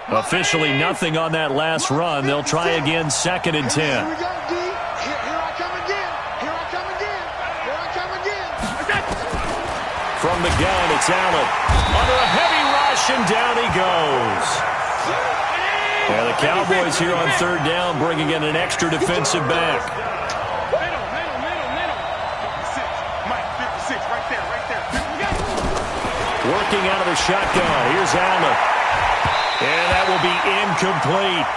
Officially nothing on that last run. They'll try again, 2nd and 10. Here we go, D. Here I come again. Here I come again. Here I come again. From the gun, it's Allen. Under a heavy rush, and down he goes. Yeah, the Cowboys here on 3rd down, bringing in an extra defensive back. Working out of the shotgun. Here's Allen. And that will be incomplete.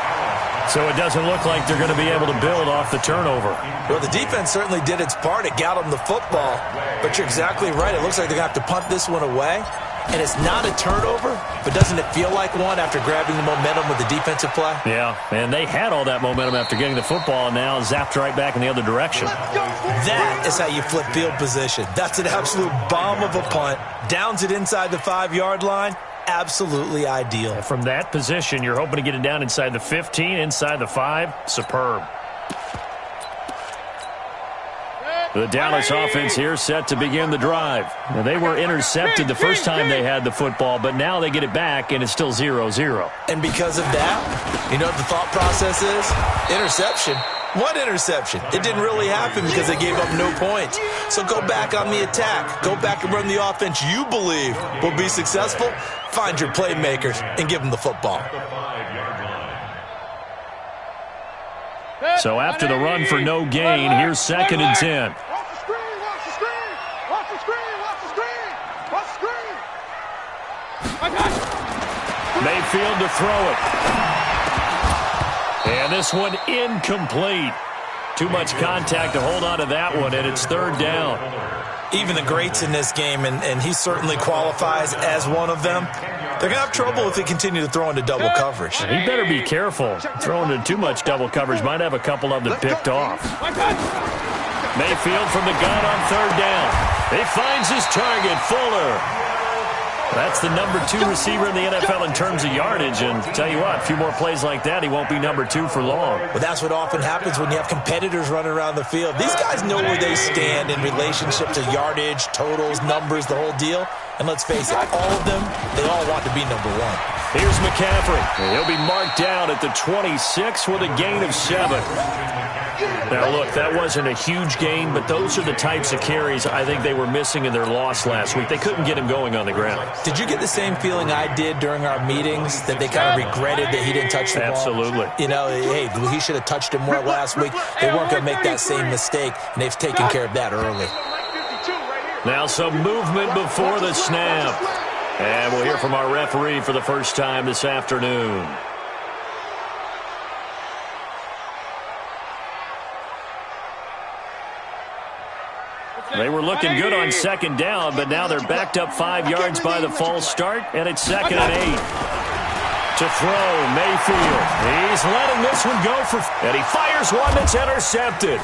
So it doesn't look like they're going to be able to build off the turnover. Well, the defense certainly did its part. It got them the football. But you're exactly right. It looks like they're going to have to punt this one away. And it's not a turnover, but doesn't it feel like one after grabbing the momentum with the defensive play? Yeah, and they had all that momentum after getting the football, and now zapped right back in the other direction. That is how you flip field position. That's an absolute bomb of a punt. Downs it inside the 5-yard line. Absolutely ideal. And from that position, you're hoping to get it down inside the 15, inside the 5. Superb. The Dallas offense here set to begin the drive. Now, they were intercepted the first time they had the football, but now they get it back, and it's still 0-0. And because of that, you know what the thought process is? Interception. What interception? It didn't really happen because they gave up no points. So go back on the attack. Go back and run the offense you believe will be successful. Find your playmakers and give them the football. So after the run for no gain, here's 2nd and 10. Watch the screen, watch the screen. Watch the screen, watch the screen. Watch the screen. Mayfield to throw it. And this one incomplete. Too much contact to hold on to that one, and it's 3rd down. Even the greats in this game, and he certainly qualifies as one of them, they're going to have trouble if they continue to throw into double coverage. He better be careful. Throwing into too much double coverage might have a couple of them picked off. Mayfield from the gun on 3rd down. He finds his target, Fuller. That's the number 2 receiver in the NFL in terms of yardage. And tell you what, a few more plays like that, he won't be number 2 for long. But that's what often happens when you have competitors running around the field. These guys know where they stand in relationship to yardage, totals, numbers, the whole deal. And let's face it, all of them, they all want to be number 1. Here's McCaffrey. He'll be marked down at the 26 with a gain of 7. Now, look, that wasn't a huge gain, but those are the types of carries I think they were missing in their loss last week. They couldn't get him going on the ground. Did you get the same feeling I did during our meetings, that they kind of regretted that he didn't touch the ball? Absolutely. You know, hey, he should have touched it more last week. They weren't going to make that same mistake, and they've taken care of that early. Now some movement before the snap. And we'll hear from our referee for the first time this afternoon. They were looking good on 2nd down, but now they're backed up 5 yards by the false start, and it's 2nd and 8. To throw, Mayfield. He's letting this one go and he fires one that's intercepted.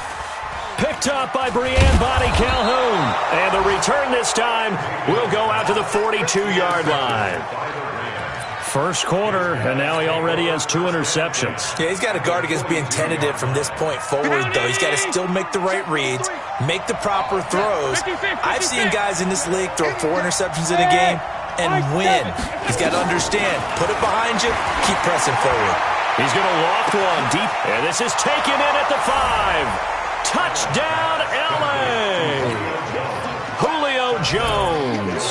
Picked up by Breanne Bonnie Calhoun. And the return this time will go out to the 42-yard line. First quarter, and now he already has 2 interceptions. Yeah, he's got to guard against being tentative from this point forward, though. He's got to still make the right reads, make the proper throws. I've seen guys in this league throw 4 interceptions in a game and win. He's got to understand, put it behind you, keep pressing forward. He's going to loft one deep, and this is taken in at the 5. Touchdown, L.A. Julio Jones.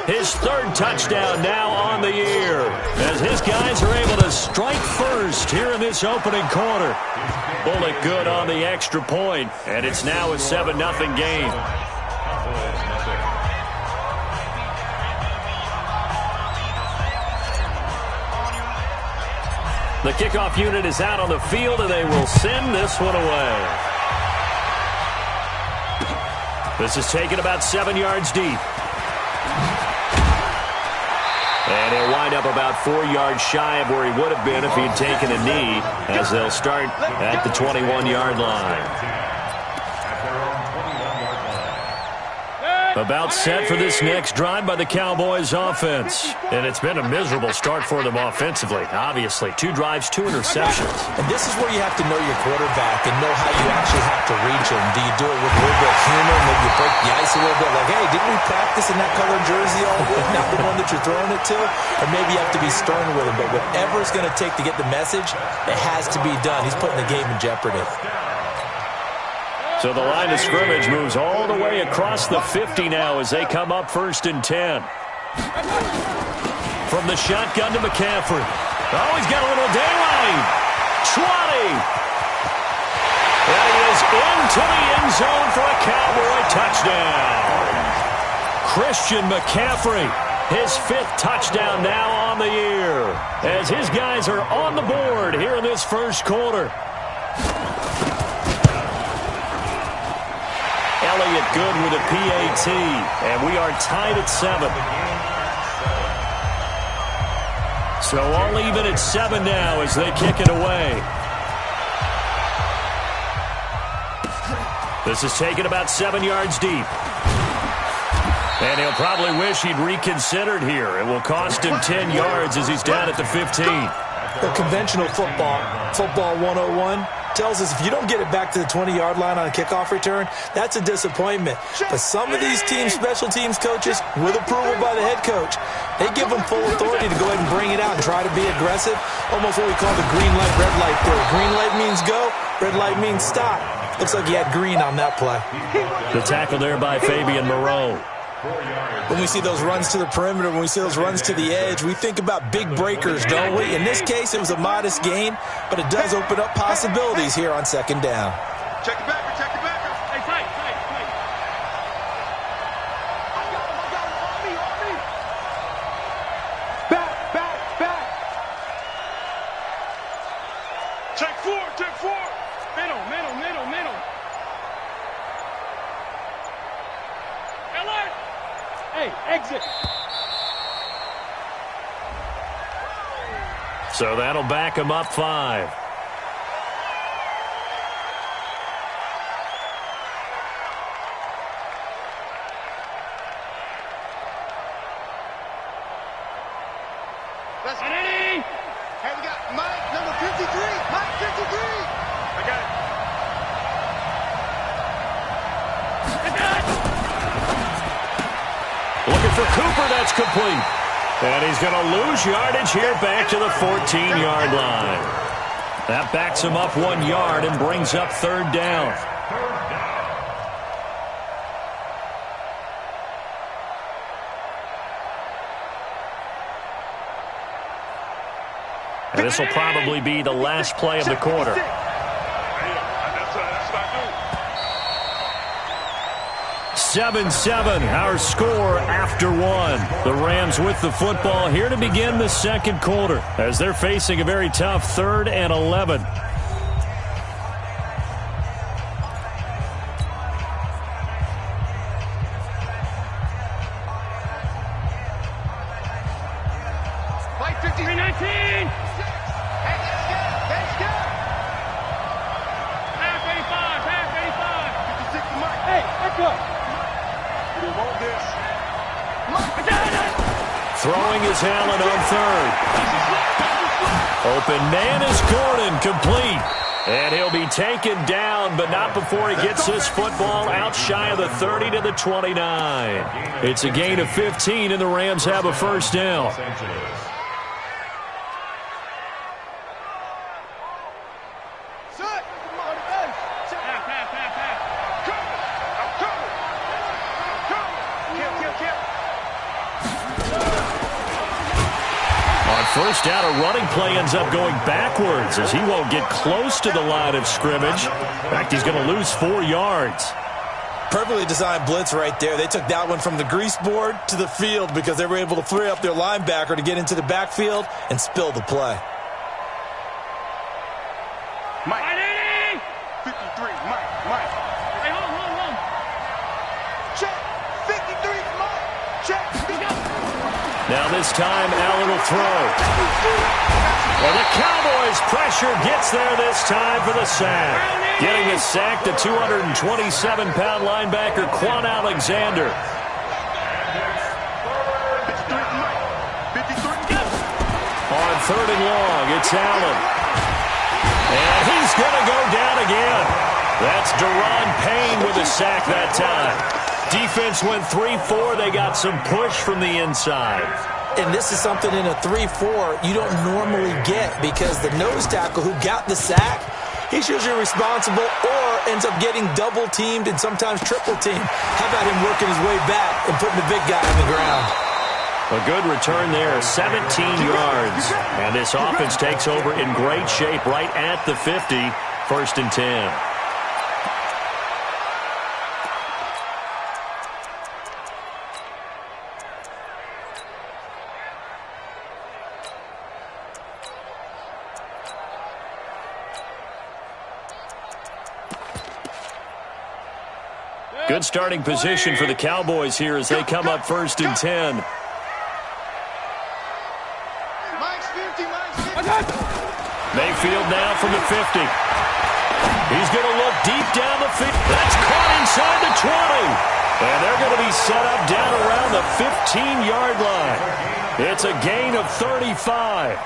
His 3rd touchdown now on the year, as his guys are able to strike first here in this opening quarter. Bullet good on the extra point, and it's now a 7-0 game. The kickoff unit is out on the field, and they will send this one away. This is taken about 7 yards deep. And he'll wind up about 4 yards shy of where he would have been if he had taken a knee, as they'll start at the 21-yard line. About set for this next drive by the Cowboys offense. And it's been a miserable start for them offensively. Obviously, 2 drives, 2 interceptions. And this is where you have to know your quarterback and know how you actually have to reach him. Do you do it with a little bit of humor? Maybe you break the ice a little bit. Like, hey, didn't we practice in that colored jersey all week? Not the one that you're throwing it to? Or maybe you have to be stern with him. But whatever it's going to take to get the message, it has to be done. He's putting the game in jeopardy. So the line of scrimmage moves all the way across the 50 now as they come up 1st and 10. From the shotgun to McCaffrey. Oh, he's got a little daylight. 20. And he is into the end zone for a Cowboy touchdown. Christian McCaffrey, his 5th touchdown now on the year, as his guys are on the board here in this first quarter. Elliott good with a PAT, and we are tied at 7. So all even at 7 now as they kick it away. This is taken about 7 yards deep. And he'll probably wish he'd reconsidered here. It will cost him 10 yards as he's down at the 15. The conventional football 101, tells us if you don't get it back to the 20-yard line on a kickoff return, that's a disappointment. But some of these teams, special teams coaches, with approval by the head coach, they give them full authority to go ahead and bring it out and try to be aggressive. Almost what we call the green light, red light theory. Green light means go, red light means stop. Looks like he had green on that play. The tackle there by Fabian Moreau. When we see those runs to the perimeter, when we see those runs to the edge, we think about big breakers, don't we? In this case, it was a modest gain, but it does open up possibilities here on 2nd down. Check the backer, check the backer. Hey, tight. I got him, on me. Back. Check 4. Middle. Hey, exit. So that'll back him up 5. Let's get it. Hey, we got Mike, number 53. Mike, 53. I got it. Looking for Cooper, that's complete. And he's going to lose yardage here back to the 14-yard line. That backs him up 1 yard and brings up 3rd down. And this will probably be the last play of the quarter. 7-7, our score after 1. The Rams with the football here to begin the 2nd quarter as they're facing a very tough 3rd and 11. Mike, 53-19. Hey, let's go. Half 85. 56 to Mike. Hey, back up. Throwing his Allen on 3rd. Open man is Gordon, complete. And he'll be taken down, but not before he gets this football out shy of the 30 to the 29. It's a gain of 15, and the Rams have a 1st down. First down, a running play ends up going backwards as he won't get close to the line of scrimmage. In fact, he's going to lose 4 yards. Perfectly designed blitz right there. They took that one from the grease board to the field because they were able to free up their linebacker to get into the backfield and spill the play. Mike. 53, Mike. Hey, hold. Check. 53, Mike. Check. Now this time, Allen will throw. Well, the Cowboys' pressure gets there this time for the sack. Getting the sack, the 227-pound linebacker, Quan Alexander. third and long. It's Allen. And he's going to go down again. That's Deron Payne with a sack that time. Defense went 3-4. They got some push from the inside. And this is something in a 3-4 you don't normally get because the nose tackle who got the sack, he's usually responsible or ends up getting double-teamed and sometimes triple-teamed. How about him working his way back and putting the big guy on the ground? A good return there, 17 yards. And this offense takes over in great shape right at the 50, 1st and 10. Good starting position for the Cowboys here as they come up 1st and 10. Mayfield now from the 50. He's going to look deep down the field. That's caught inside the 20. And they're going to be set up down around the 15-yard line. It's a gain of 35.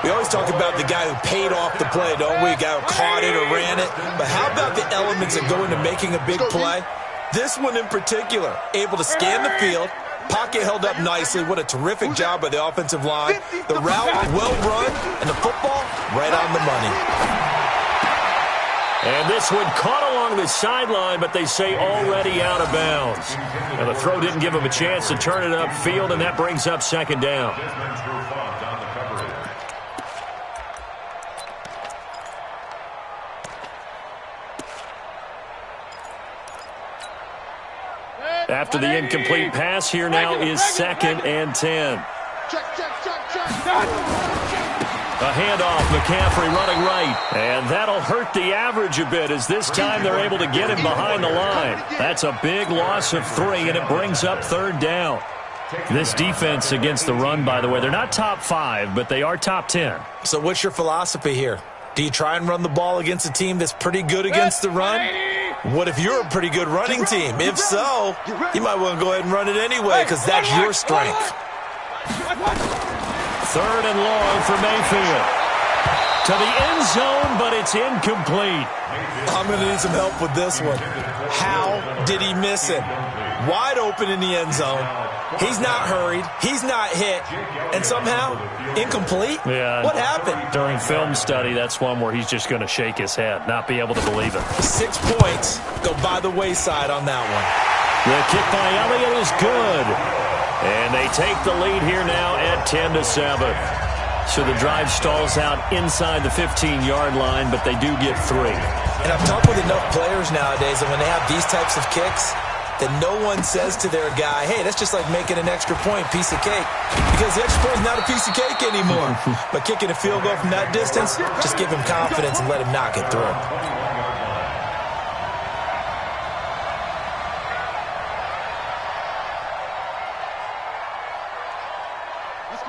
We always talk about the guy who paid off the play, don't we? A guy who caught it or ran it. But how about the elements that go into making a big play? This one in particular, able to scan the field, pocket held up nicely. What a terrific job by the offensive line. The route, well run, and the football, right on the money. And this one caught along the sideline, but they say already out of bounds. And the throw didn't give him a chance to turn it upfield, and that brings up 2nd down. After the incomplete pass, here now is 2nd and 10. A handoff, McCaffrey running right. And that'll hurt the average a bit as this time they're able to get him behind the line. That's a big loss of 3, and it brings up 3rd down. This defense against the run, by the way, they're not top 5, but they are top 10. So what's your philosophy here? Do you try and run the ball against a team that's pretty good against the run? What if you're a pretty good running team? If so, you might want to go ahead and run it anyway because that's your strength. 3rd and long for Mayfield. To the end zone, but it's incomplete. I'm going to need some help with this one. How did he miss it? Wide open in the end zone. He's not hurried. He's not hit. And somehow, incomplete? Yeah. What happened? During film study, that's one where he's just going to shake his head, not be able to believe it. 6 points go by the wayside on that one. The kick by Elliott is good. And they take the lead here now at 10-7. So the drive stalls out inside the 15-yard line, but they do get 3. And I've talked with enough players nowadays that when they have these types of kicks, that no one says to their guy, hey, that's just like making an extra point, piece of cake. Because the extra point is not a piece of cake anymore. But kicking a field goal from that distance, just give him confidence and let him knock it through.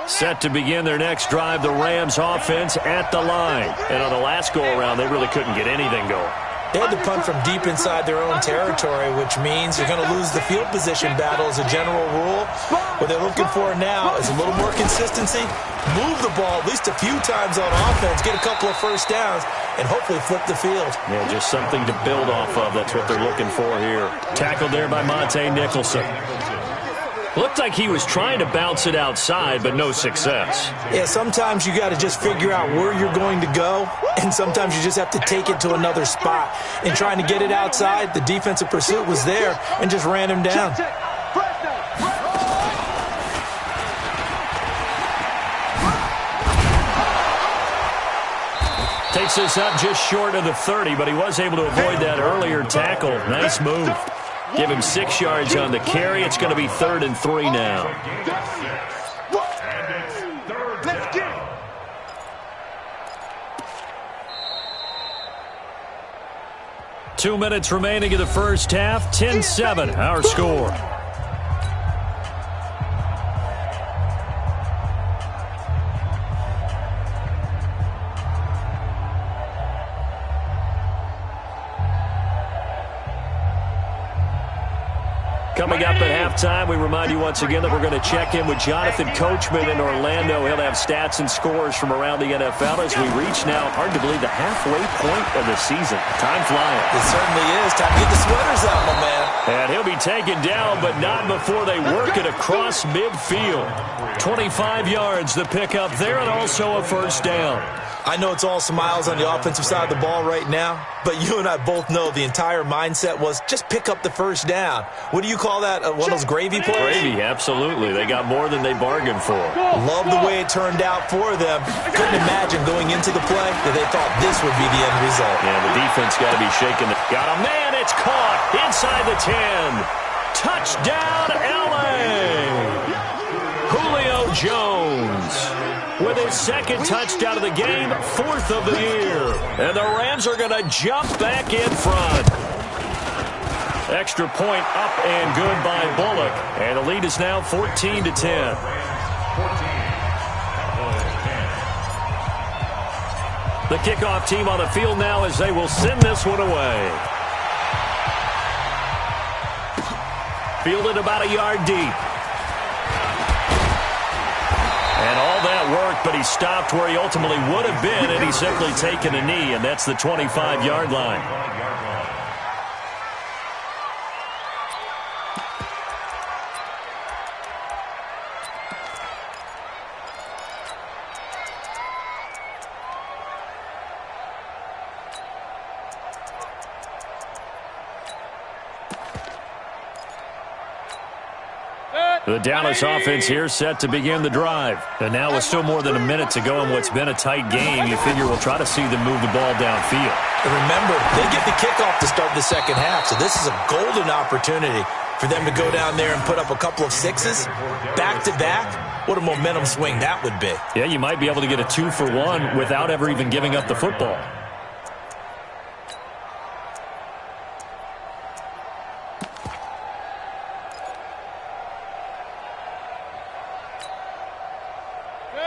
Set to begin their next drive, the Rams offense at the line. And on the last go-around, they really couldn't get anything going. They had to punt from deep inside their own territory, which means you're going to lose the field position battle as a general rule. What they're looking for now is a little more consistency, move the ball at least a few times on offense, get a couple of first downs, and hopefully flip the field. Yeah, just something to build off of. That's what they're looking for here. Tackled there by Monte Nicholson. Looked like he was trying to bounce it outside, but no success. Yeah, sometimes you got to just figure out where you're going to go, and sometimes you just have to take it to another spot. In trying to get it outside, the defensive pursuit was there and just ran him down. Takes this up just short of the 30, but he was able to avoid that earlier tackle. Nice move. Give him 6 yards on the carry. It's going to be 3rd and 3 now. Let's get it. 2 minutes remaining in the first half. 10-7, our score. Coming up at halftime, we remind you once again that we're going to check in with Jonathan Coachman in Orlando. He'll have stats and scores from around the NFL as we reach now, hard to believe, the halfway point of the season. Time flying. It certainly is. Time to get the sweaters out, my man. And he'll be taken down, but not before they work it across midfield. 25 yards the pickup there, and also a first down. I know it's all smiles on the offensive side of the ball right now, but you and I both know the entire mindset was just pick up the first down. What do you call that? One of those gravy plays? Gravy, absolutely. They got more than they bargained for. Love the way it turned out for them. Couldn't imagine going into the play that they thought this would be the end result. Yeah, the defense got to be shaken. Got a man, it's caught inside the 10. Touchdown, L.A. Julio Jones with his second touchdown of the game, fourth of the year. And the Rams are going to jump back in front. Extra point up and good by Bullock. And the lead is now 14-10. The kickoff team on the field now as they will send this one away. Fielded about a yard deep. And all that worked, but he stopped where he ultimately would have been, and he's simply taken a knee, and that's the 25-yard line. The Dallas offense here set to begin the drive. And now with still more than a minute to go in what's been a tight game, you figure we'll try to see them move the ball downfield. And remember, they get the kickoff to start the second half, so this is a golden opportunity for them to go down there and put up a couple of sixes back-to-back. What a momentum swing that would be. Yeah, you might be able to get a 2-for-1 without ever even giving up the football.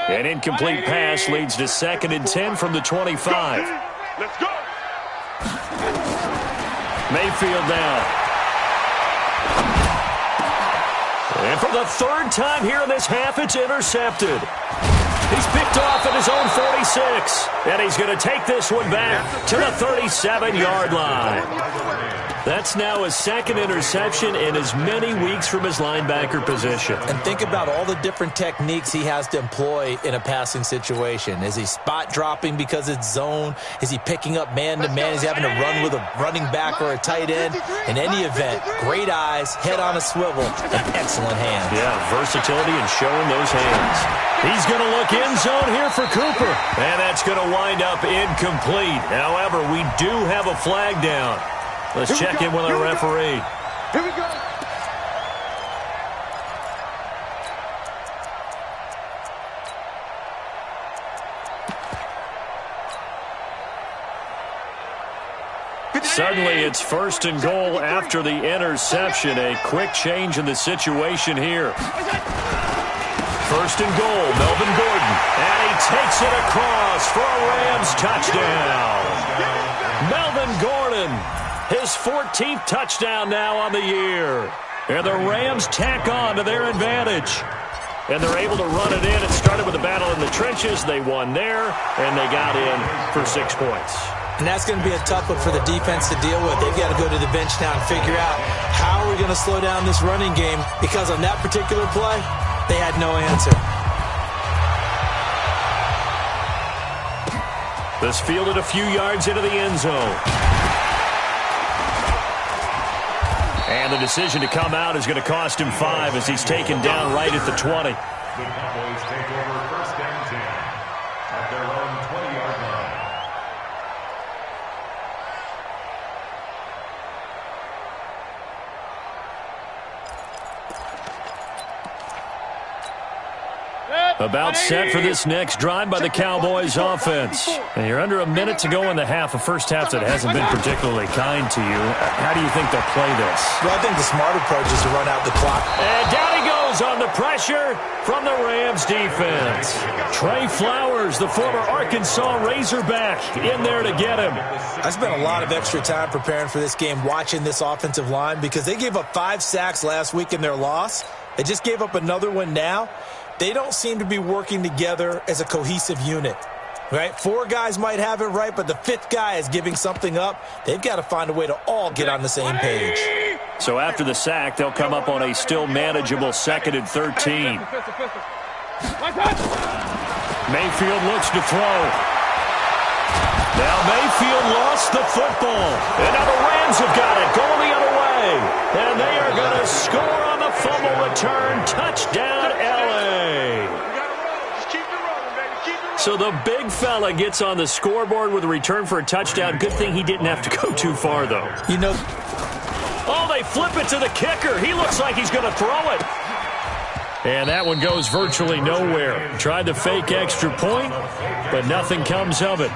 An incomplete pass leads to 2nd and 10 from the 25. Let's go. Mayfield now. And for the third time here in this half, it's intercepted. He's picked off at his own 46. And he's going to take this one back to the 37-yard line. That's now his second interception in as many weeks from his linebacker position. And think about all the different techniques he has to employ in a passing situation. Is he spot dropping because it's zone? Is he picking up man-to-man? Is he having to run with a running back or a tight end? In any event, great eyes, head on a swivel, and excellent hands. Yeah, versatility and showing those hands. He's going to look end zone here for Cooper. And that's going to wind up incomplete. However, we do have a flag down. Let's check in with our referee. Here we go. Suddenly, it's 1st and goal after the interception. A quick change in the situation here. 1st and goal, Melvin Gordon. And he takes it across for a Rams touchdown. Melvin Gordon. His 14th touchdown now on the year. And the Rams tack on to their advantage. And they're able to run it in. It started with a battle in the trenches. They won there, and they got in for 6 points. And that's going to be a tough one for the defense to deal with. They've got to go to the bench now and figure out how are we going to slow down this running game, because on that particular play, they had no answer. This fielded a few yards into the end zone. And the decision to come out is going to cost him 5 as he's taken down right at the 20. The Cowboys take over 1st and 10 at their own 20-yard line. About set for this next drive by the Cowboys offense. And you're under a minute to go in the half, a first half that hasn't been particularly kind to you. How do you think they'll play this? Well, I think the smart approach is to run out the clock. And down he goes falls on the pressure from the Rams defense. Trey Flowers, the former Arkansas Razorback, in there to get him. I spent a lot of extra time preparing for this game watching this offensive line because they gave up 5 sacks last week in their loss. They just gave up another one now. They don't seem to be working together as a cohesive unit. Right? 4 guys might have it right, but the 5th guy is giving something up. They've got to find a way to all get on the same page. So after the sack, they'll come up on a still manageable 2nd and 13. Mayfield looks to throw. Now Mayfield lost the football. And now the Rams have got it, going the other way. And they are going to score on the fumble return. Touchdown, L.A. So the big fella gets on the scoreboard with a return for a touchdown. Good thing he didn't have to go too far, though. You know, oh, they flip it to the kicker. He looks like he's going to throw it. And that one goes virtually nowhere. Tried the fake extra point, but nothing comes of it.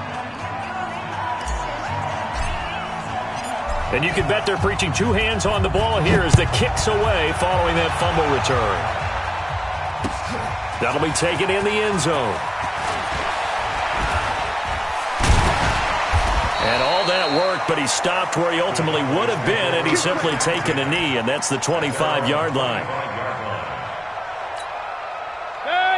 And you can bet they're preaching 2 hands on the ball here as the kick's away following that fumble return. That'll be taken in the end zone. And all that worked, but he stopped where he ultimately would have been, and he's simply taken a knee, and that's the 25-yard line.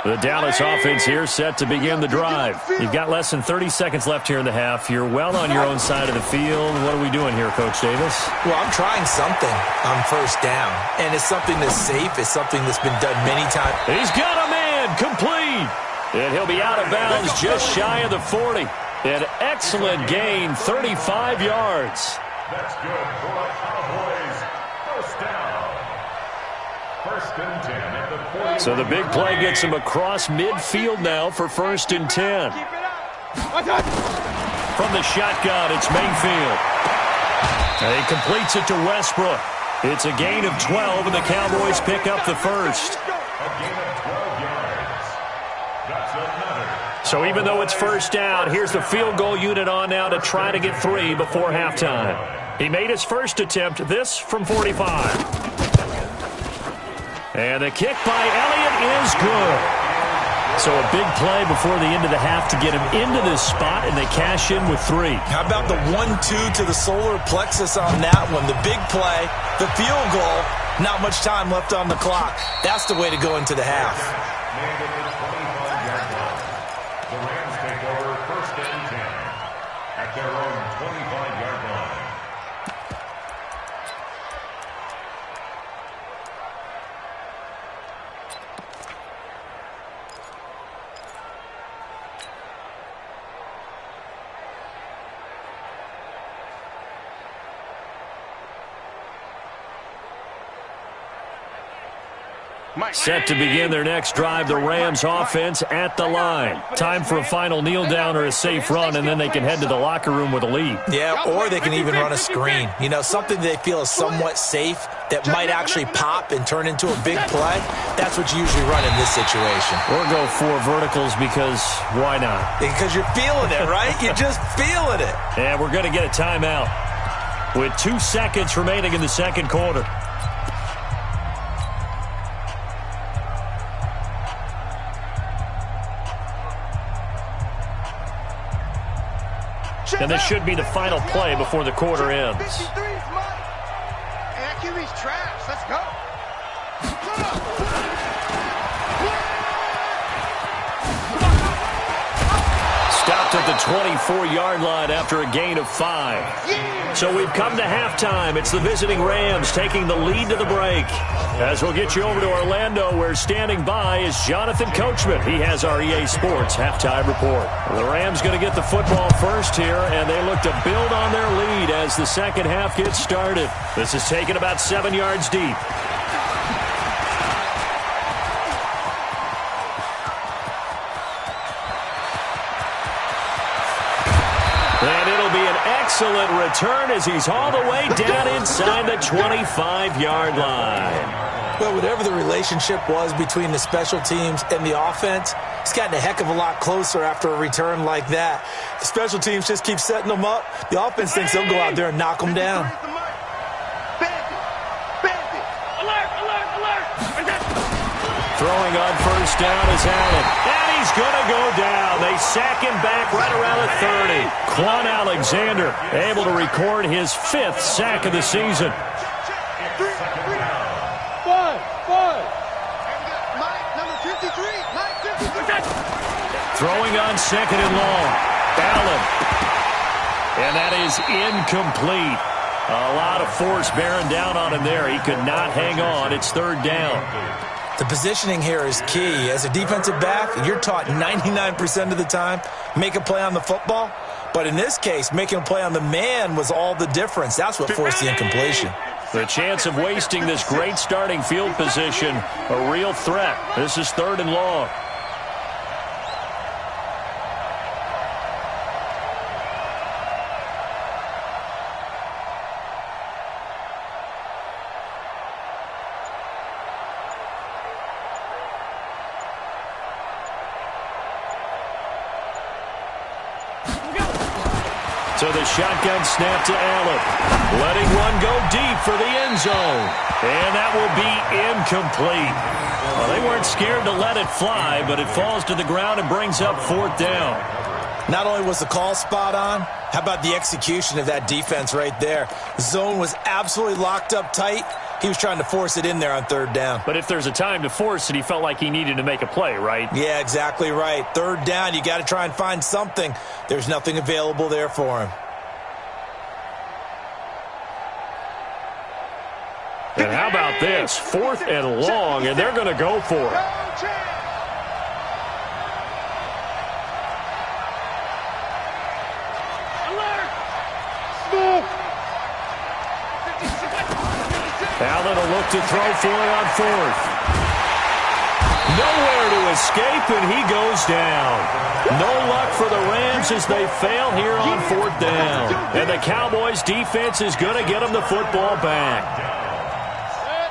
The Dallas offense here set to begin the drive. You've got less than 30 seconds left here in the half. You're well on your own side of the field. What are we doing here, Coach Davis? Well, I'm trying something on first down, and it's something that's safe. It's something that's been done many times. He's got a man complete, and he'll be out of bounds just shy of the 40. An excellent gain, 35 yards. That's good for the Cowboys. First down. 1st and 10 at the 40. So the big play gets him across midfield now for 1st and 10. From the shotgun, it's Mayfield. And he completes it to Westbrook. It's a gain of 12, and the Cowboys pick up the first. A gain of 12 yards. That's another. So even though it's first down, here's the field goal unit on now to try to get 3 before halftime. He made his first attempt, this from 45. And the kick by Elliott is good. So a big play before the end of the half to get him into this spot, and they cash in with 3. How about the 1-2 to the solar plexus on that one? The big play, the field goal, not much time left on the clock. That's the way to go into the half. The Rams take over 1st and 10 at their own 25-yard line. Set to begin their next drive, the Rams offense at the line. Time for a final kneel down or a safe run, and then they can head to the locker room with a lead. Yeah, or they can even run a screen. You know, something they feel is somewhat safe that might actually pop and turn into a big play. That's what you usually run in this situation. Or go 4 verticals because why not? Because you're feeling it, right? You're just feeling it. And we're going to get a timeout with 2 seconds remaining in the second quarter. And this should be the final play before the quarter ends. 53 is mine. And that QB's trash. Let's go. Stopped at the 24-yard line after a gain of 5. So we've come to halftime. It's the visiting Rams taking the lead to the break. As we'll get you over to Orlando, where standing by is Jonathan Coachman. He has our EA Sports halftime report. The Rams going to get the football first here, and they look to build on their lead as the second half gets started. This is taken about 7 yards deep. And it'll be an excellent return as he's all the way down inside the 25-yard line. Well, whatever the relationship was between the special teams and the offense, it's gotten a heck of a lot closer after a return like that. The special teams just keep setting them up. The offense thinks they'll go out there and knock them down. Throwing on first down is Allen. And he's going to go down. They sack him back right around the 30. Quan Alexander able to record his 5th sack of the season. Throwing on second and long. Allen. And that is incomplete. A lot of force bearing down on him there. He could not hang on. It's third down. The positioning here is key. As a defensive back, you're taught 99% of the time, make a play on the football. But in this case, making a play on the man was all the difference. That's what forced the incompletion. The chance of wasting this great starting field position, a real threat. This is third and long. So the shotgun snap to Allen. Letting one go deep for the end zone. And that will be incomplete. Well, they weren't scared to let it fly, but it falls to the ground and brings up fourth down. Not only was the call spot on, how about the execution of that defense right there? Zone was absolutely locked up tight. He was trying to force it in there on third down. But if there's a time to force it, he felt like he needed to make a play, right? Yeah, exactly right. Third down, you got to try and find something. There's nothing available there for him. And how about this? 4th and long, and they're going to go for it. Allen will look to throw for it on 4th. Nowhere to escape, and he goes down. No luck for the Rams as they fail here on 4th down. And the Cowboys' defense is going to get them the football back.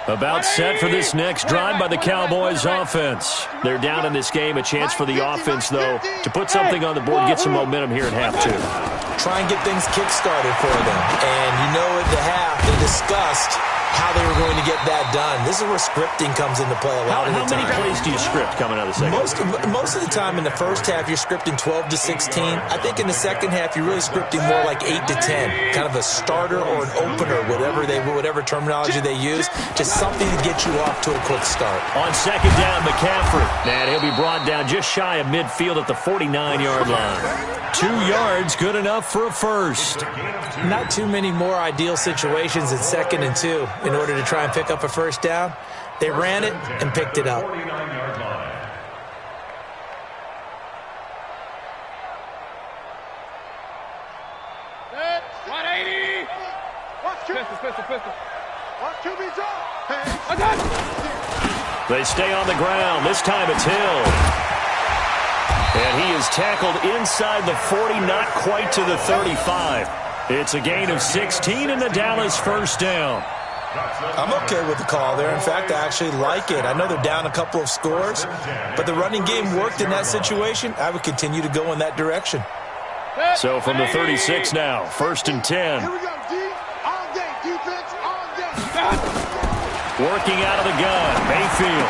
About set for this next drive by the Cowboys offense. They're down in this game. A chance for the offense, though, to put something on the board, get some momentum here at half 2. Try and get things kick-started for them. And you know at the half, they discussed how they were going to get that done. This is where scripting comes into play a lot of the time. How many plays do you script coming out of the second? Most of the time in the first half, you're scripting 12 to 16. I think in the second half, you're really scripting more like 8 to 10. Kind of a starter or an opener, whatever terminology they use. Just something to get you off to a quick start. On second down, McCaffrey. And he'll be brought down just shy of midfield at the 49-yard line. 2 yards, good enough for a first. Not too many more ideal situations in 2nd and 2 in order to try and pick up a first down. They ran it and picked it up. They stay on the ground. This time it's Hill. And he is tackled inside the 40, not quite to the 35. It's a gain of 16 in the Dallas first down. I'm okay with the call there. In fact, I actually like it. I know they're down a couple of scores, but the running game worked in that situation. I would continue to go in that direction. So from the 36 now, 1st and 10. Here we go, D. All day, defense, all day. Working out of the gun, Mayfield.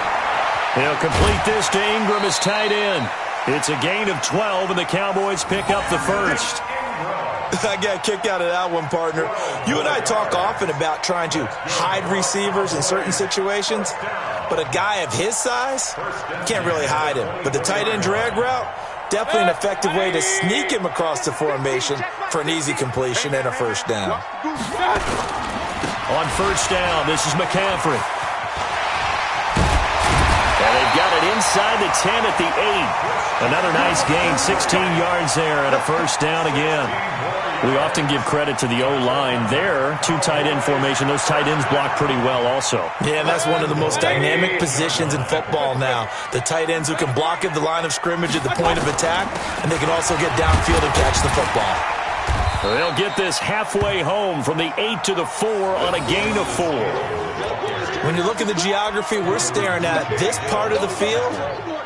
He'll complete this to Ingram as tight end. It's a gain of 12, and the Cowboys pick up the first. I got a kick out of that one, partner. You and I talk often about trying to hide receivers in certain situations, but a guy of his size, can't really hide him. But the tight end drag route, definitely an effective way to sneak him across the formation for an easy completion and a first down. On first down, this is McCaffrey. And they've got it inside the 10 at the 8. Another nice gain, 16 yards there and a first down again. We often give credit to the O-line there. 2 tight end formation. Those tight ends block pretty well also. Yeah, and that's one of the most dynamic positions in football now. The tight ends who can block at the line of scrimmage at the point of attack, and they can also get downfield and catch the football. They'll get this halfway home from the 8 to the 4 on a gain of 4. When you look at the geography we're staring at, this part of the field,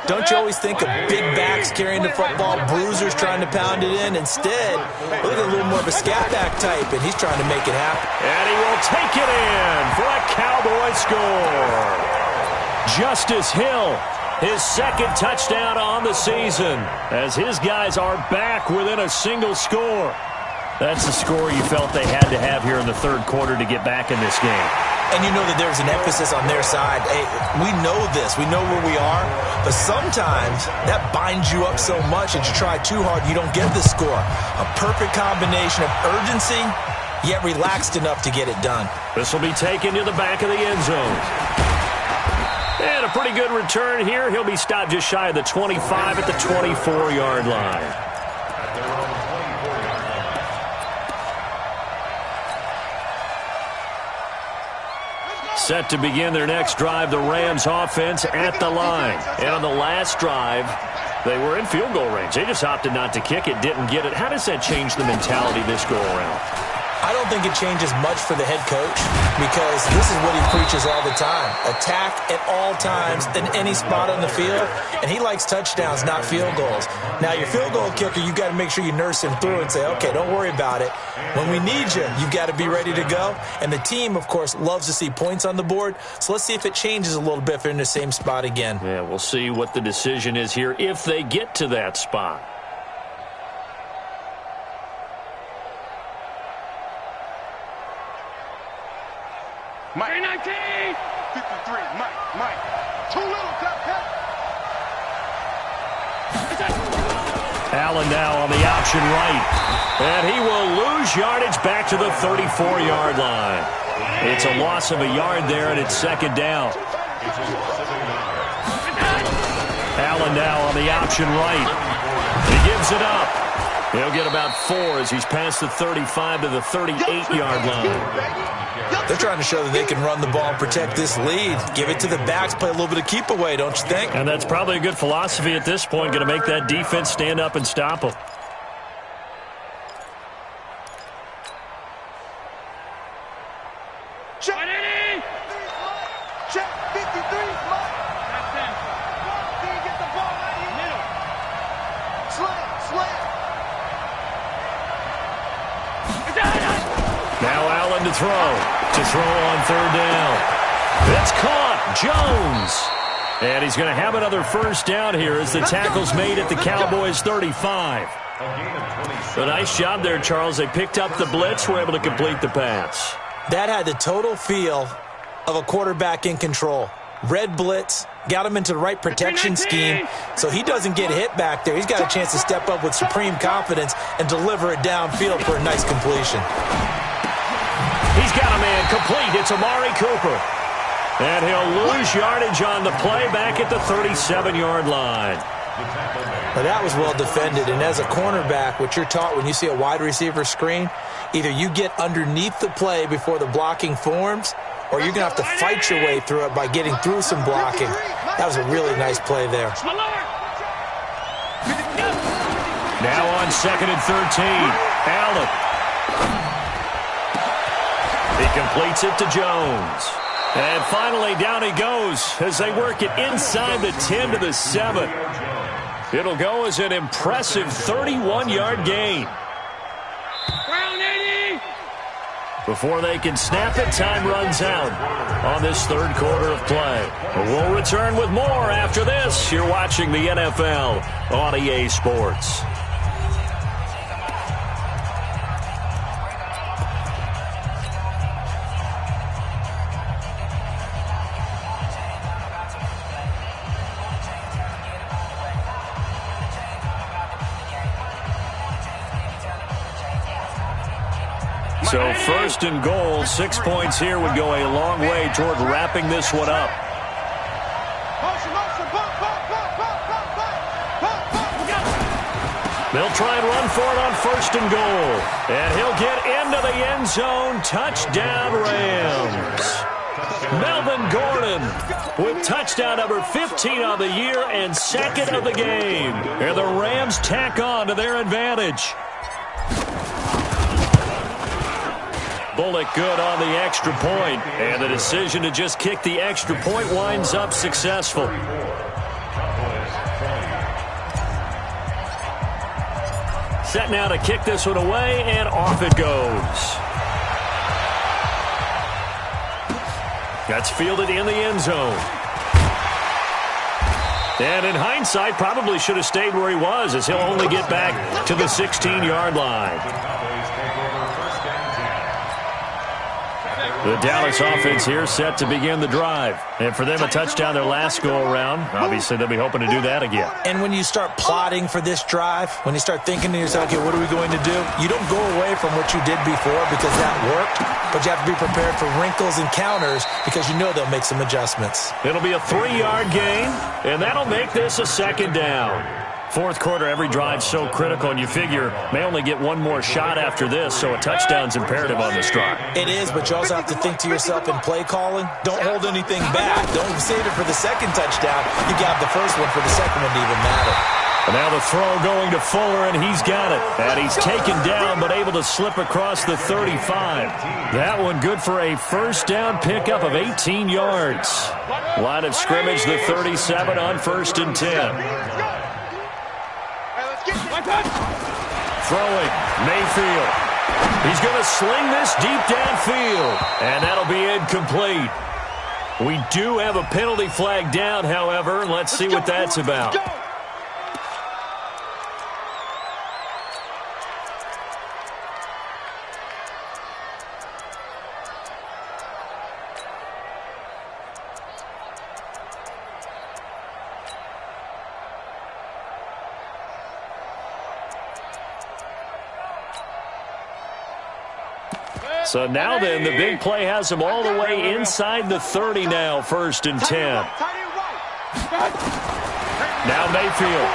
don't you always think of big backs carrying the football, bruisers trying to pound it in? Instead, look at a little more of a scat back type, and he's trying to make it happen. And he will take it in for a Cowboy score. Justice Hill, his second touchdown on the season, as his guys are back within a single score. That's the score you felt they had to have here in the third quarter to get back in this game. And you know that there's an emphasis on their side. Hey, we know this. We know where we are. But sometimes that binds you up so much that you try too hard, you don't get the score. A perfect combination of urgency, yet relaxed enough to get it done. This will be taken to the back of the end zone. And a pretty good return here. He'll be stopped just shy of the 25 at the 24-yard line. Set to begin their next drive, the Rams offense at the line. And on the last drive, they were in field goal range. They just opted not to kick it, didn't get it. How does that change the mentality this go around? I don't think it changes much for the head coach because this is what he preaches all the time. Attack at all times in any spot on the field, and he likes touchdowns, not field goals. Now, your field goal kicker, you've got to make sure you nurse him through and say, okay, don't worry about it. When we need you, you've got to be ready to go. And the team, of course, loves to see points on the board, so let's see if it changes a little bit if they're in the same spot again. Yeah, we'll see what the decision is here if they get to that spot. Mike. 19. 53. Mike. Too little, cut. Allen now on the option right. And he will lose yardage back to the 34-yard line. It's a loss of a yard there, and it's second down. Allen now on the option right. He gives it up. He'll get about 4 as he's past the 35 to the 38-yard line. They're trying to show that they can run the ball and protect this lead. Give it to the backs, play a little bit of keep away, don't you think? And that's probably a good philosophy at this point, going to make that defense stand up and stop them. Check 53, Mike. Can you get the ball right here? Middle. Slam. Now Allen to throw on third down. It's caught. Jones. And he's going to have another first down here as the tackle's made at the Cowboys' 35. A nice job there, Charles. They picked up the blitz, were able to complete the pass. That had the total feel of a quarterback in control. Red blitz, got him into the right protection scheme, so he doesn't get hit back there. He's got a chance to step up with supreme confidence and deliver it downfield for a nice completion. He's got a man complete. It's Amari Cooper. And he'll lose yardage on the play back at the 37-yard line. Now that was well defended, and as a cornerback, what you're taught when you see a wide receiver screen, either you get underneath the play before the blocking forms, or you're going to have to fight your way through it by getting through some blocking. That was a really nice play there. Now on 2nd and 13, Allen. He completes it to Jones. And finally, down he goes as they work it inside the 10 to the 7. It'll go as an impressive 31-yard gain. Before they can snap it, time runs out on this third quarter of play. We'll return with more after this. You're watching the NFL on EA Sports. So 1st and goal, 6 points here would go a long way toward wrapping this one up. They'll try and run for it on 1st and goal. And he'll get into the end zone. Touchdown, Rams. Melvin Gordon with touchdown number 15 of the year and 2nd of the game. And the Rams tack on to their advantage. Bullock good on the extra point, and the decision to just kick the extra point winds up successful. Set now to kick this one away, and off it goes. That's fielded in the end zone. And in hindsight, probably should have stayed where he was, as he'll only get back to the 16-yard line. The Dallas offense here set to begin the drive. And for them, a touchdown their last go-around. Obviously, they'll be hoping to do that again. And when you start plotting for this drive, when you start thinking to yourself, okay, what are we going to do? You don't go away from what you did before because that worked, but you have to be prepared for wrinkles and counters because you know they'll make some adjustments. It'll be a 3-yard gain, and that'll make this a second down. Fourth quarter, every drive's so critical, and you figure may only get one more shot after this, so a touchdown's imperative on this drive. It is, but you also have to think to yourself in play calling, don't hold anything back. Don't save it for the second touchdown. You got the first one for the second one to even matter. And now the throw going to Fuller, and he's got it. And he's taken down, but able to slip across the 35. That one good for a first down pickup of 18 yards. Line of scrimmage, the 37 on 1st and 10. Throwing, Mayfield. He's going to sling this deep downfield, and that'll be incomplete. We do have a penalty flag down, however, and let's see what that's about. So now then, the big play has him all the way inside the 30 now, 1st and 10. Now Mayfield.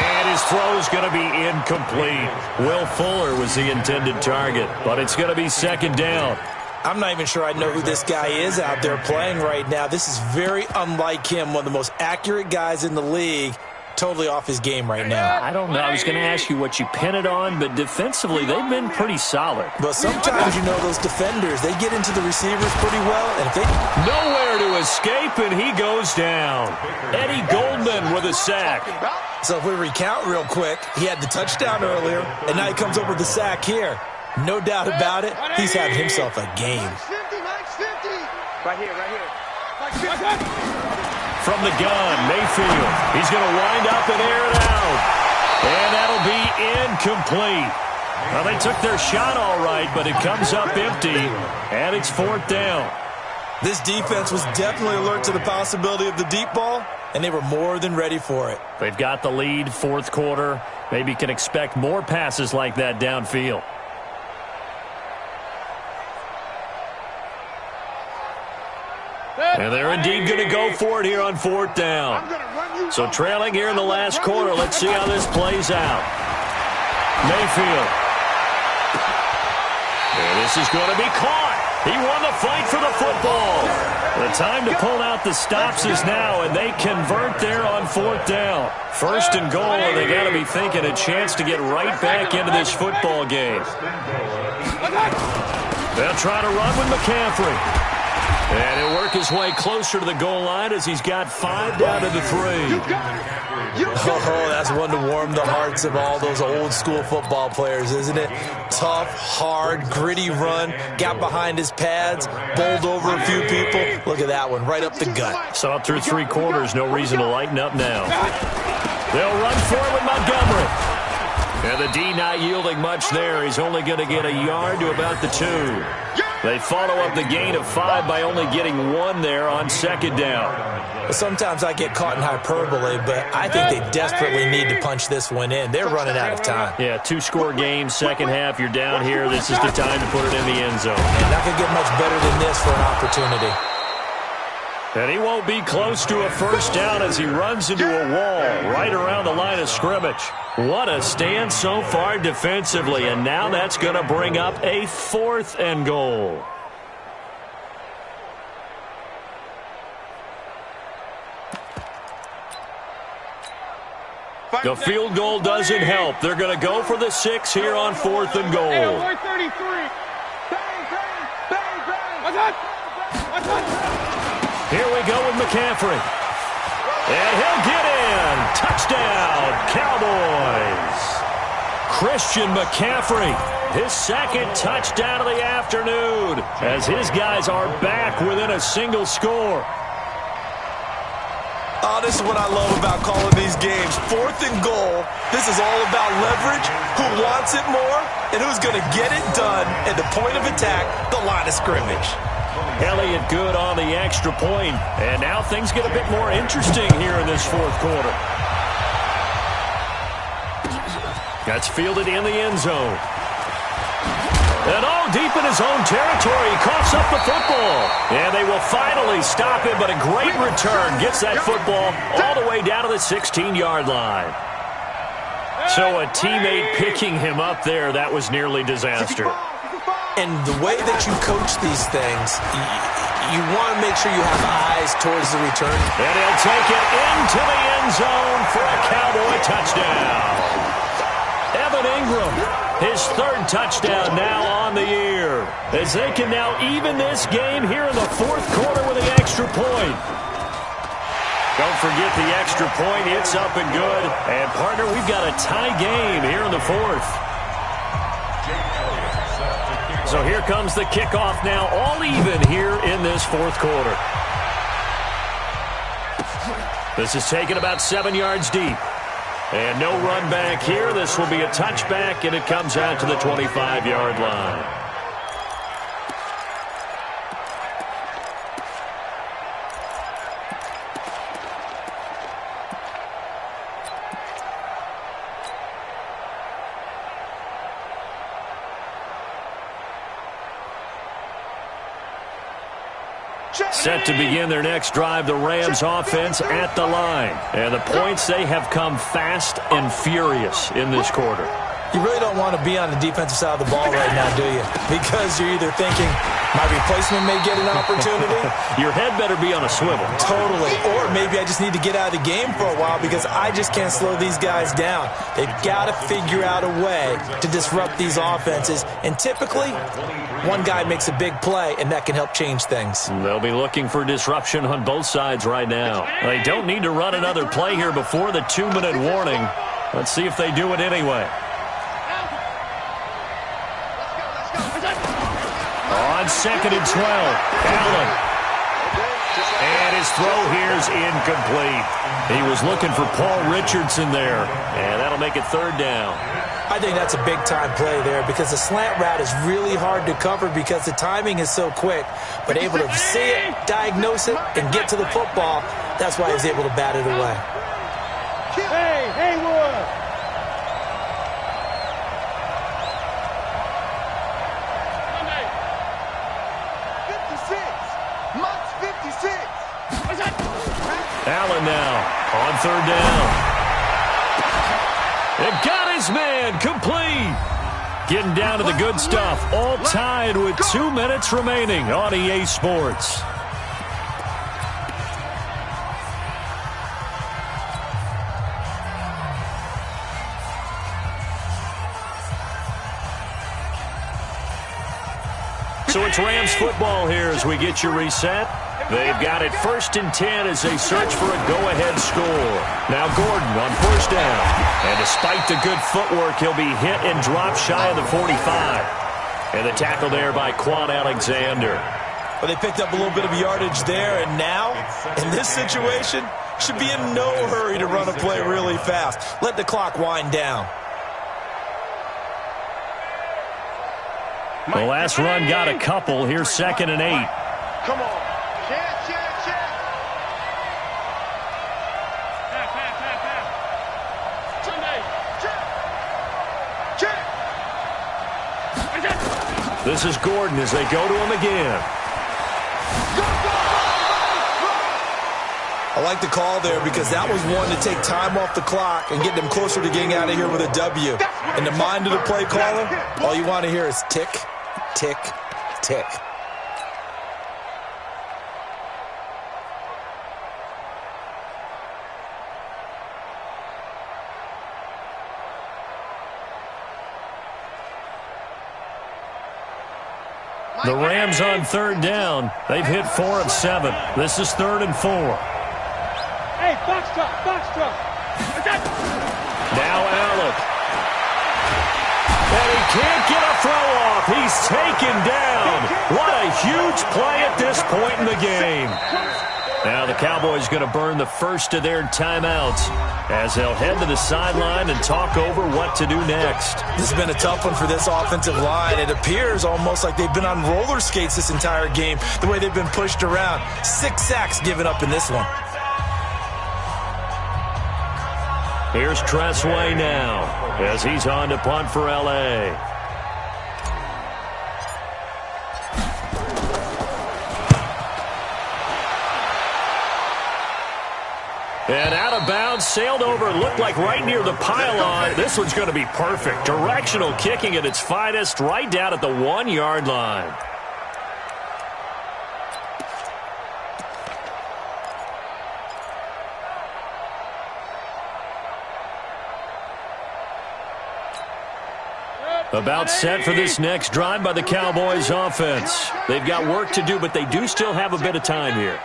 And his throw's going to be incomplete. Will Fuller was the intended target, but it's going to be second down. I'm not even sure I know who this guy is out there playing right now. This is very unlike him, one of the most accurate guys in the league. Totally off his game right now. I don't know. I was going to ask you what you pin it on, but defensively, they've been pretty solid. But sometimes, you know, those defenders, they get into the receivers pretty well. And if they... Nowhere to escape, and he goes down. Eddie Goldman with a sack. So if we recount real quick, he had the touchdown earlier, and now he comes up with the sack here. No doubt about it, he's having himself a game. Right here. From the gun, Mayfield. He's going to wind up and air it out. And that'll be incomplete. Well, they took their shot all right, but it comes up empty, and it's 4th down. This defense was definitely alert to the possibility of the deep ball, and they were more than ready for it. They've got the lead, 4th quarter. Maybe can expect more passes like that downfield. And they're indeed going to go for it here on 4th down. So trailing here in the last quarter. Let's see how this plays out. Mayfield. And this is going to be caught. He won the fight for the football. The time to pull out the stops is now, and they convert there on 4th down. 1st and goal, and they got to be thinking a chance to get right back into this football game. They'll try to run with McCaffrey. And he'll work his way closer to the goal line as he's got 5 down to the 3. Oh, that's one to warm the hearts of all those old school football players, isn't it? Tough, hard, gritty run, got behind his pads, bowled over a few people. Look at that one, right up the gut. So up through 3 quarters, no reason to lighten up now. They'll run for it with Montgomery. And the D not yielding much there. He's only going to get a yard to about the 2. They follow up the gain of 5 by only getting 1 there on 2nd down. Sometimes I get caught in hyperbole, but I think they desperately need to punch this one in. They're running out of time. Yeah, 2-score game, second half. You're down here. This is the time to put it in the end zone. And that could get much better than this for an opportunity. And he won't be close to a first down as he runs into a wall right around the line of scrimmage. What a stand so far defensively, and now that's going to bring up a 4th and goal. The field goal doesn't help. They're going to go for the 6 here on 4th and goal. Here we go with McCaffrey. And he'll get in. Touchdown, Cowboys. Christian McCaffrey. His second touchdown of the afternoon as his guys are back within a single score. Oh, this is what I love about calling these games. 4th and goal. This is all about leverage, who wants it more, and who's going to get it done at the point of attack, the line of scrimmage. Elliott good on the extra point, and now things get a bit more interesting here in this fourth quarter. That's fielded in the end zone. And deep in his own territory, he coughs up the football. And they will finally stop him, but a great return gets that football all the way down to the 16-yard line. So a teammate picking him up there, that was nearly disaster. And the way that you coach these things, you want to make sure you have eyes towards the return. And he'll take it into the end zone for a Cowboy touchdown. Evan Ingram, his third touchdown now on the year, as they can now even this game here in the fourth quarter with the extra point. Don't forget the extra point. It's up and good. And, partner, we've got a tie game here in the fourth. So here comes the kickoff now, all even here in this fourth quarter. This is taken about 7 yards deep. And no run back here. This will be a touchback, and it comes out to the 25-yard line. Set to begin their next drive, the Rams offense at the line. And the points, they have come fast and furious in this quarter. You really don't want to be on the defensive side of the ball right now, do you? Because you're either thinking, my replacement may get an opportunity. Your head better be on a swivel. Totally. Or maybe I just need to get out of the game for a while because I just can't slow these guys down. They've got to figure out a way to disrupt these offenses. And typically, one guy makes a big play, and that can help change things. They'll be looking for disruption on both sides right now. They don't need to run another play here before the 2-minute warning. Let's see if they do it anyway. On 2nd and 12, Allen. And his throw here is incomplete. He was looking for Paul Richardson there, and that'll make it 3rd down. I think that's a big-time play there because the slant route is really hard to cover because the timing is so quick. But able to see it, diagnose it, and get to the football, that's why he was able to bat it away. Hey, Haywood! Allen now on 3rd down. It got his man complete. Getting down to the good stuff. All tied with 2 minutes remaining on EA Sports. So it's Rams football here as we get you reset. They've got it 1st and 10 as they search for a go-ahead score. Now Gordon on 1st down. And despite the good footwork, he'll be hit and dropped shy of the 45. And the tackle there by Quan Alexander. Well, they picked up a little bit of yardage there, and now, in this situation, should be in no hurry to run a play really fast. Let the clock wind down. The last run got a couple. Here's 2nd and 8. Come on. Check. This is Gordon as they go to him again. I like the call there because that was one to take time off the clock and get them closer to getting out of here with a W. In the mind of the play caller, all you want to hear is tick, tick, tick. The Rams on 3rd down. They've hit 4 of 7. This is 3rd and 4. Hey, box truck. Now Allen. And he can't get a throw off. He's taken down. What a huge play at this point in the game. Now the Cowboys going to burn the first of their timeouts as they'll head to the sideline and talk over what to do next. This has been a tough one for this offensive line. It appears almost like they've been on roller skates this entire game, the way they've been pushed around. 6 sacks given up in this one. Here's Tressway now as he's on to punt for L.A. And out of bounds, sailed over, looked like right near the pylon. This one's going to be perfect. Directional kicking at its finest, right down at the 1-yard line. About set for this next drive by the Cowboys offense. They've got work to do, but they do still have a bit of time here.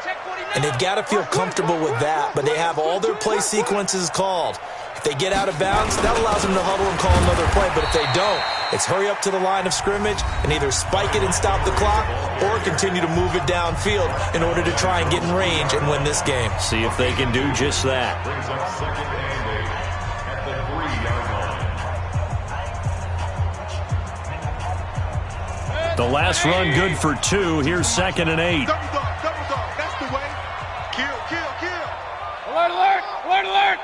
And they've got to feel comfortable with that, but they have all their play sequences called. If they get out of bounds, that allows them to huddle and call another play, but if they don't, it's hurry up to the line of scrimmage and either spike it and stop the clock or continue to move it downfield in order to try and get in range and win this game. See if they can do just that. Brings up second and 8 at the 3-yard line. The last run good for 2. Here's second and 8. Double dog. That's the way. Kill. Alert, alert, alert, alert.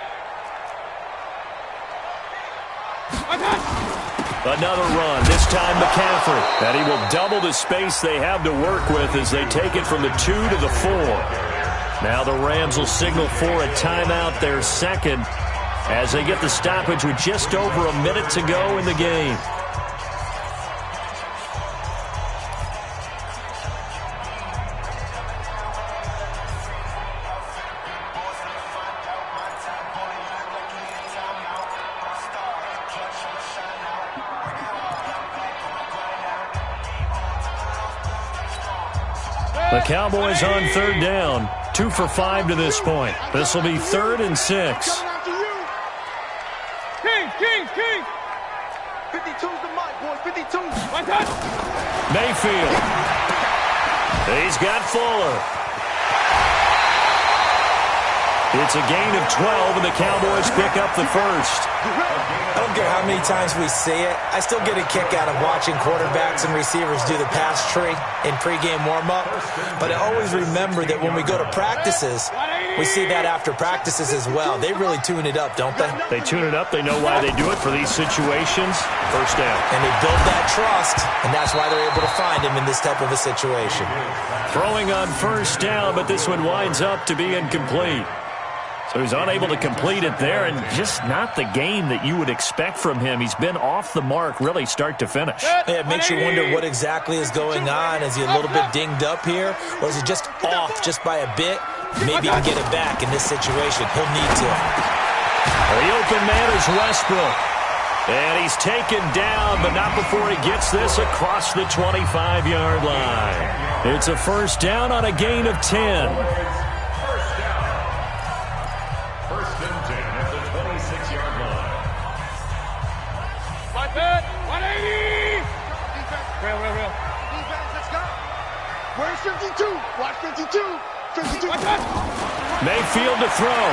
Another run, this time McCaffrey. And he will double the space they have to work with as they take it from the 2 to the 4. Now the Rams will signal for a timeout, their second, as they get the stoppage with just over a minute to go in the game. The Cowboys on third down. 2 for 5 to this point. This will be 3rd and 6. King. 52's the mic, boy. 52. One touch. Mayfield. He's got Fuller. It's a gain of 12, and the Cowboys pick up the first. I don't care how many times we say it, I still get a kick out of watching quarterbacks and receivers do the pass tree in pregame warm-up. But I always remember that when we go to practices, we see that after practices as well. They really tune it up, don't they? They tune it up. They know why they do it for these situations. First down. And they build that trust, and that's why they're able to find him in this type of a situation. Throwing on first down, but this one winds up to be incomplete. So he's unable to complete it there, and just not the game that you would expect from him. He's been off the mark really start to finish. Yeah, it makes you wonder what exactly is going on. Is he a little bit dinged up here, or is he just off just by a bit? Maybe he can get it back in this situation. He'll need to. The open man is Westbrook. And he's taken down, but not before he gets this across the 25-yard line. It's a first down on a gain of 10. First and 10 at the 26-yard line. 180. Real. Defense, let's go. Where's 52? Watch 52. 52. One touch. Mayfield to throw.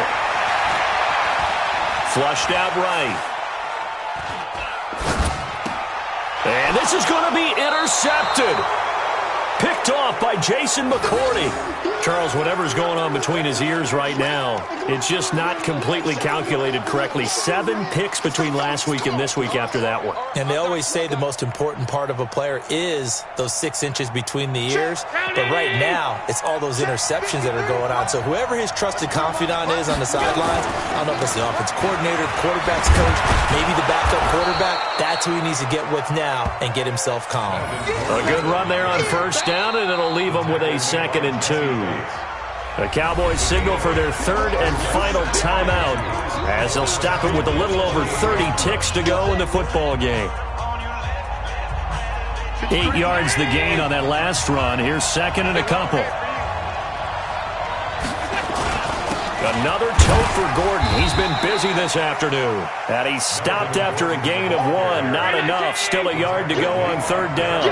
Flushed out right. And this is going to be intercepted. Picked off by Jason McCourty. Charles, whatever's going on between his ears right now, it's just not completely calculated correctly. 7 picks between last week and this week after that one. And they always say the most important part of a player is those 6 inches between the ears. But right now, it's all those interceptions that are going on. So whoever his trusted confidant is on the sidelines, I don't know if it's the offense coordinator, the quarterback's coach, maybe the backup quarterback, that's who he needs to get with now and get himself calm. A good run there on first down, and it'll leave them with a 2nd and 2. The Cowboys signal for their 3rd and final timeout as they'll stop it with a little over 30 ticks to go in the football game. 8 yards the gain on that last run. Here's 2nd and a couple. Another tote for Gordon. He's been busy this afternoon. And he stopped after a gain of 1. Not enough. Still a yard to go on third down.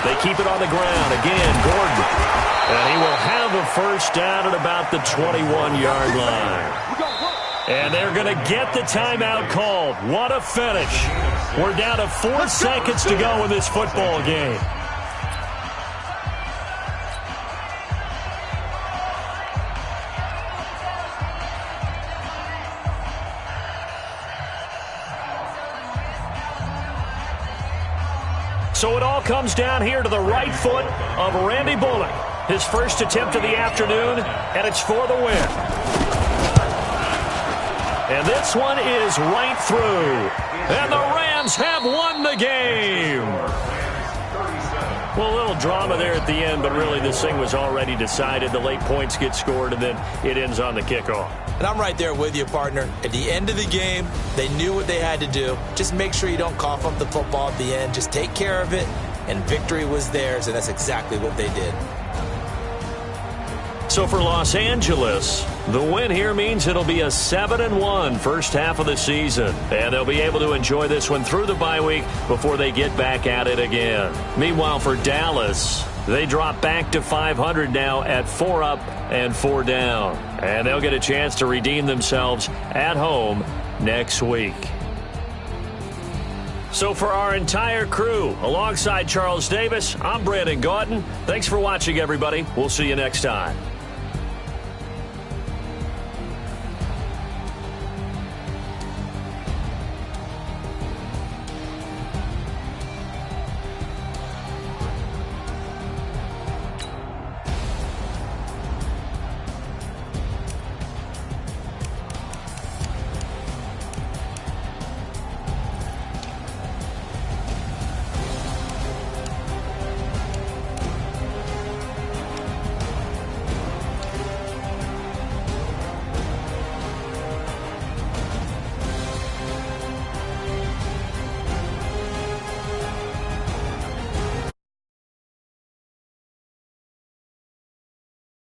They keep it on the ground. Again, Gordon. And he will have a first down at about the 21-yard line. And they're going to get the timeout called. What a finish. We're down to 4 seconds to go in this football game. So it all comes down here to the right foot of Randy Bullock. His first attempt of the afternoon, and it's for the win. And this one is right through. And the Rams have won the game. Well, a little drama there at the end, but really this thing was already decided. The late points get scored, and then it ends on the kickoff. And I'm right there with you, partner. At the end of the game, they knew what they had to do. Just make sure you don't cough up the football at the end. Just take care of it, and victory was theirs, and that's exactly what they did. So for Los Angeles, the win here means it'll be a 7-1 first half of the season. And they'll be able to enjoy this one through the bye week before they get back at it again. Meanwhile, for Dallas, they drop back to 500 now at 4 up and 4 down. And they'll get a chance to redeem themselves at home next week. So for our entire crew, alongside Charles Davis, I'm Brandon Gautin. Thanks for watching, everybody. We'll see you next time.